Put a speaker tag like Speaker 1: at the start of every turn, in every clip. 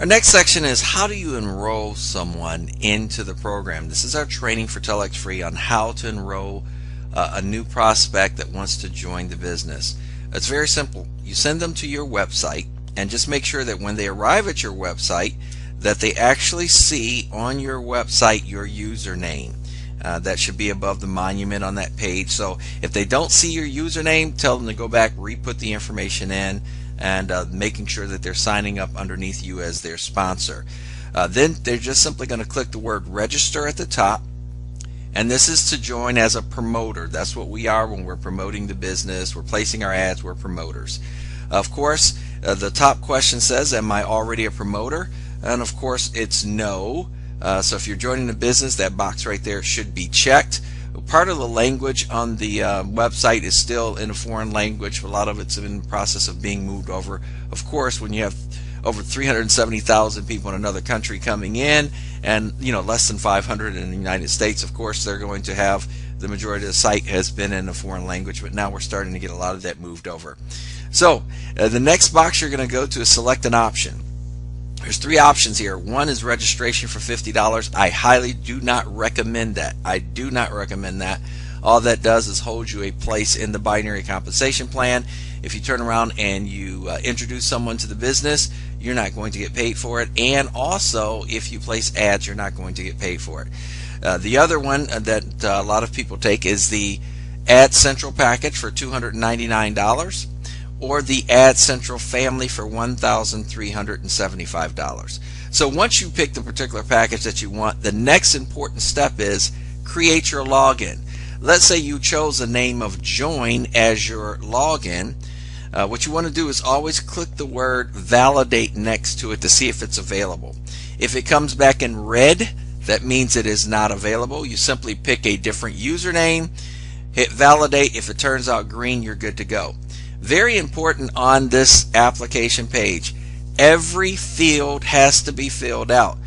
Speaker 1: Our next section is how do you enroll someone into the program. This is our training for Telexfree on how to enroll a new prospect that wants to join the business. It's very simple. You send them to your website and just make sure that when they arrive at your website that they actually see on your website your username. That should be above the monument on that page. So if they don't see your username, tell them to go back, re-put the information in, and making sure that they're signing up underneath you as their sponsor. Then they're just simply going to click the word register at the top, and this is to join as a promoter. That's what we are when we're promoting the business. We're placing our ads, we're promoters. Of course, the top question says, am I already a promoter? And of course it's no. So if you're joining the business, that box right there should be checked. Part of the language on the website is still in a foreign language. A lot of it's in the process of being moved over. Of course, when you have over 370,000 people in another country coming in, and less than 500 in the United States, of course they're going to have the majority of the site has been in a foreign language, but now we're starting to get a lot of that moved over. So the next box you're going to go to is select an option. There's three options here. One is registration for $50. I highly do not recommend that. I do not recommend that. All that does is hold you a place in the binary compensation plan. If you turn around and you introduce someone to the business, you're not going to get paid for it. And also, if you place ads, you're not going to get paid for it. The other one that a lot of people take is the Ad Central package for $299. Or the Ad Central Family for $1,375. So once you pick the particular package that you want, the next important step is create your login. Let's say you chose the name of Join as your login. What you want to do is always click the word validate next to it to see if it's available. If it comes back in red, that means it is not available. You simply pick a different username, hit validate. If it turns out green, you're good to go. Very important on this application page, every field has to be filled out.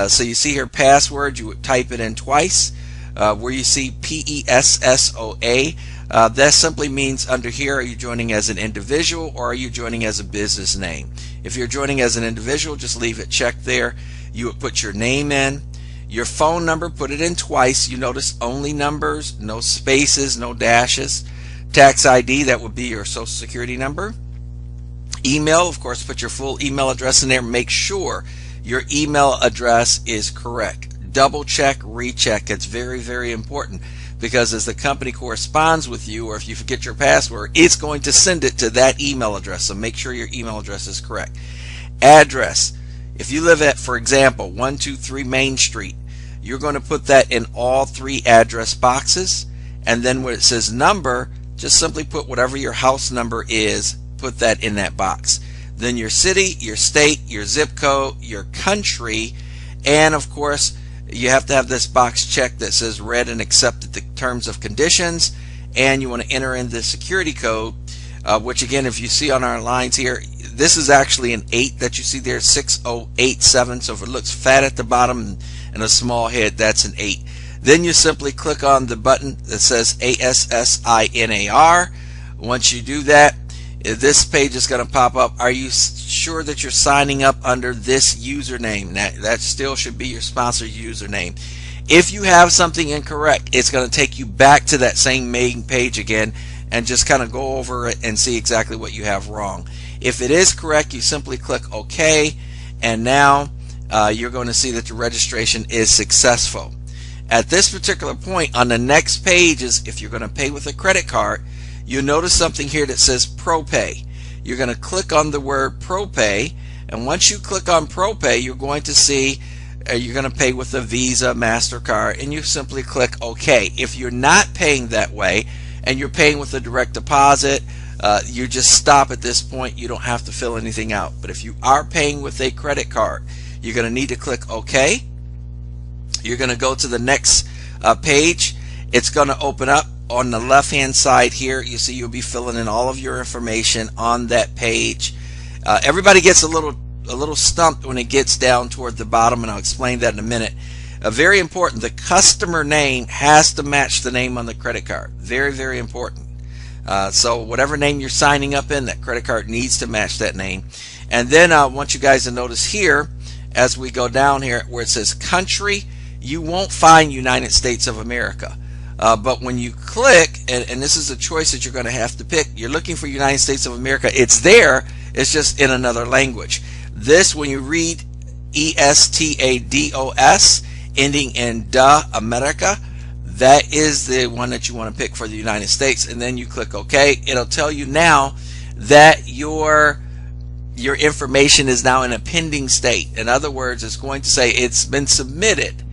Speaker 1: So you see here password, you would type it in twice. Where you see PESSOA, that simply means under here, are you joining as an individual or are you joining as a business name? If you're joining as an individual, just leave it checked there. You would put your name in. Your phone number, put it in twice. You notice only numbers, no spaces, no dashes. Tax ID, that would be your social security number. Email, of course, put your full email address in there. Make sure your email address is correct. Double check, recheck. It's very, very important because as the company corresponds with you, or if you forget your password, it's going to send it to that email address. So make sure your email address is correct. Address. If you live at, for example, 123 Main Street, you're going to put that in all three address boxes. And then where it says number, just simply put whatever your house number is, put that in that box. Then your city, your state, your zip code, your country, and of course you have to have this box checked that says read and accepted the terms of conditions, and you want to enter in the security code, which again, if you see on our lines here, this is actually an 8 that you see there, 6087. So if it looks fat at the bottom and a small head, that's an 8. Then you simply click on the button that says ASSINAR. Once you do that, this page is going to pop up. Are you sure that you're signing up under this username? That still should be your sponsor username. If you have something incorrect, it's going to take you back to that same main page again and just kind of go over it and see exactly what you have wrong. If it is correct, you simply click OK, and now you're going to see that the registration is successful. At this particular point on the next page is if you're going to pay with a credit card, you'll notice something here that says ProPay. You're going to click on the word ProPay, and once you click on ProPay, you're going to see you're going to pay with a Visa, MasterCard, and you simply click OK. If you're not paying that way and you're paying with a direct deposit, you just stop at this point. You don't have to fill anything out. But if you are paying with a credit card, you're going to need to click OK. You're going to go to the next page. It's going to open up on the left hand side here. You see you'll be filling in all of your information on that page. Everybody gets a little stumped when it gets down toward the bottom, and I'll explain that in a minute. Very important, the customer name has to match the name on the credit card. Very, very important. So whatever name you're signing up in, that credit card needs to match that name. And then I want you guys to notice here, as we go down here where it says country, you won't find United States of America. But when you click, and this is a choice that you're going to have to pick, you're looking for United States of America. It's there, it's just in another language. This, when you read ESTADOS ending in DA America, that is the one that you want to pick for the United States, and then you click OK. It'll tell you now that your information is now in a pending state. In other words, it's going to say it's been submitted.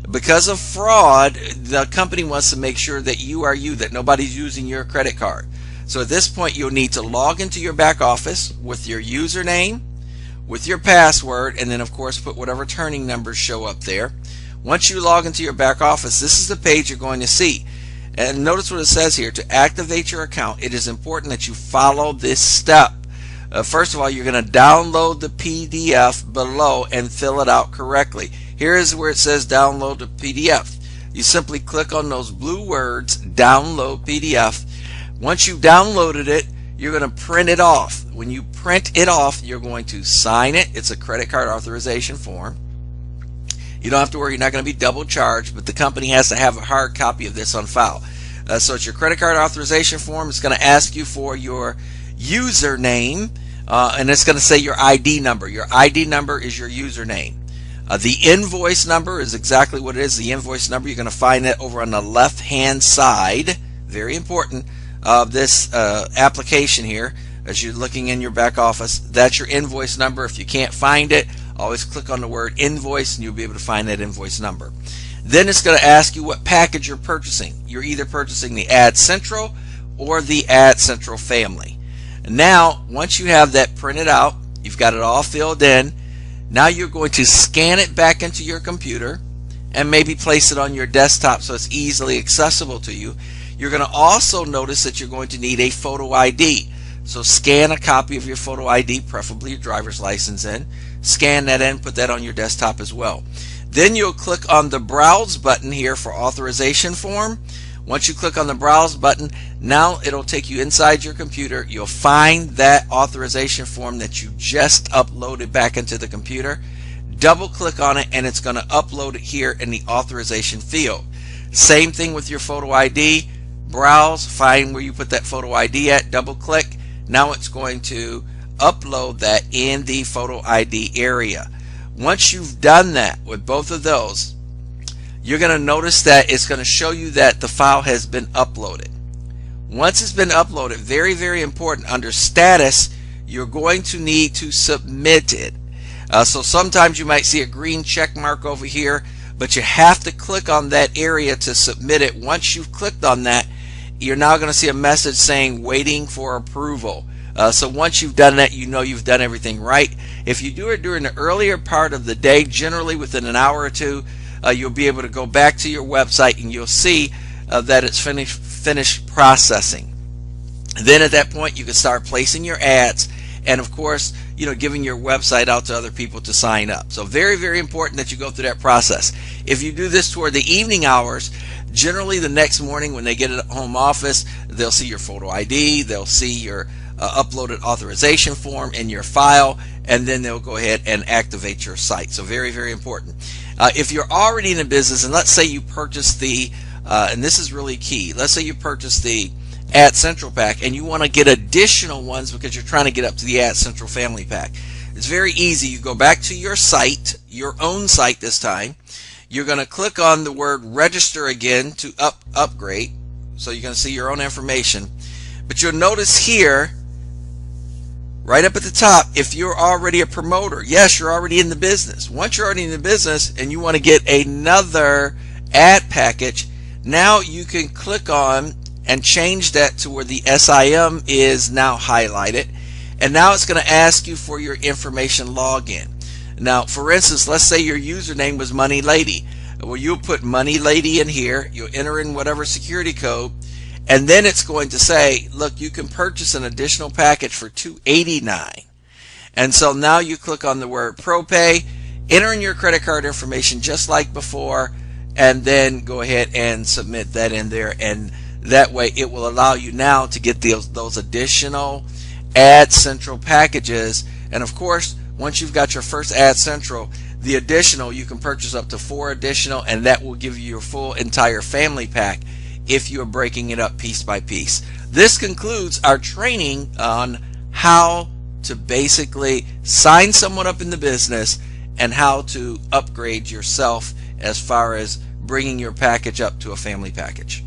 Speaker 1: Because of fraud, the company wants to make sure that you are you, that nobody's using your credit card. So at this point, you'll need to log into your back office with your username, with your password, and then of course put whatever turning numbers show up there. Once you log into your back office, this is the page you're going to see. And notice what it says here. To activate your account, it is important that you follow this step. First of all, you're going to download the PDF below and fill it out correctly. Here is where it says download the PDF. You simply click on those blue words, download PDF. Once you've downloaded it, you're going to print it off. When you print it off, you're going to sign it. It's a credit card authorization form. You don't have to worry, you're not going to be double charged, but the company has to have a hard copy of this on file. So it's your credit card authorization form. It's going to ask you for your username, and it's going to say your ID number. Your ID number is your username. The invoice number is exactly what it is. The invoice number, you're going to find it over on the left hand side, very important, of this application here as you're looking in your back office. That's your invoice number. If you can't find it, always click on the word invoice and you'll be able to find that invoice number. Then it's going to ask you what package you're purchasing. You're either purchasing the Ad Central or the Ad Central family. Now, once you have that printed out, you've got it all filled in. Now you're going to scan it back into your computer and maybe place it on your desktop so it's easily accessible to you. You're going to also notice that you're going to need a photo ID. So scan a copy of your photo ID, preferably your driver's license in. Scan that in, put that on your desktop as well. Then you'll click on the Browse button here for authorization form. Once you click on the Browse button, now it'll take you inside your computer. You'll find that authorization form that you just uploaded back into the computer. Double click on it and it's going to upload it here in the authorization field. Same thing with your photo ID. Browse, find where you put that photo ID at, double click. Now it's going to upload that in the photo ID area. Once you've done that with both of those, you're going to notice that it's going to show you that the file has been uploaded. Once it's been uploaded, very, very important, under status, you're going to need to submit it. So sometimes you might see a green check mark over here, but you have to click on that area to submit it. Once you've clicked on that, you're now going to see a message saying waiting for approval. So once you've done that, you know you've done everything right. If you do it during the earlier part of the day, generally within an hour or two, you'll be able to go back to your website and you'll see that it's finished processing. Then at that point, you can start placing your ads and of course, giving your website out to other people to sign up. So very, very important that you go through that process. If you do this toward the evening hours, generally the next morning when they get it at home office, they'll see your photo ID, they'll see your uploaded authorization form in your file, and then they'll go ahead and activate your site. So very, very important. If you're already in a business, and let's say you purchased the, and this is really key, let's say you purchased the Ad Central pack and you want to get additional ones because you're trying to get up to the Ad Central family pack. It's very easy. You go back to your site, your own site this time. You're going to click on the word register again to upgrade. So you're going to see your own information. But you'll notice here, right up at the top, if you're already a promoter, yes, you're already in the business. Once you're already in the business and you want to get another ad package, now you can click on and change that to where the SIM is now highlighted. And now it's going to ask you for your information login. Now, for instance, let's say your username was Money Lady. Well, you'll put Money Lady in here. You'll enter in whatever security code. And then it's going to say, look, you can purchase an additional package for $289. And so now you click on the word ProPay, enter in your credit card information just like before, and then go ahead and submit that in there. And that way it will allow you now to get those additional Ad Central packages. And of course, Once you've got your first Ad Central, the additional, you can purchase up to 4 additional, and that will give you your full entire family pack if you are breaking it up piece by piece. This concludes our training on how to basically sign someone up in the business and how to upgrade yourself as far as bringing your package up to a family package.